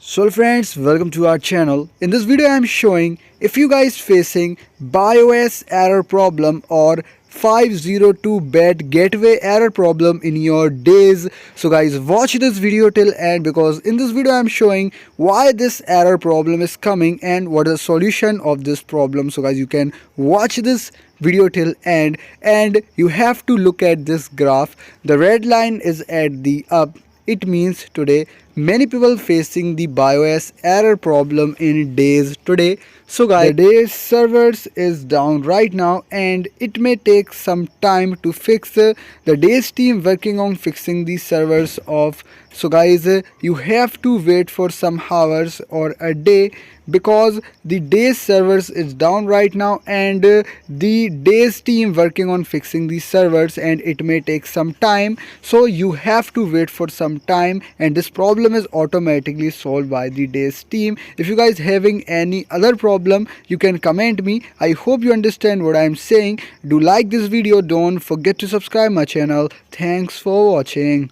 So friends, welcome to our channel. In this video I am showing if you guys facing BIOS error problem or 502 bad gateway error problem in your Dayz. So guys, watch this video till end because in this video I am showing why this error problem is coming and what is the solution of this problem. So guys, you can watch this video till end and you have to look at this graph. The red line is at the up. It means today many people facing the BIOS error problem in Dayz today. So guys, the Dayz servers is down right now and it may take some time to fix. The Dayz team working on fixing the servers off. So guys, you have to wait for some hours or a day because the Dayz servers is down right now and the Dayz team working on fixing the servers and it may take some time. So you have to wait for some time and this problem is automatically solved by the Dayz team. If you guys having any other problem, you can comment me. I hope you understand what I am saying. Do like this video. Don't forget to subscribe my channel. Thanks for watching.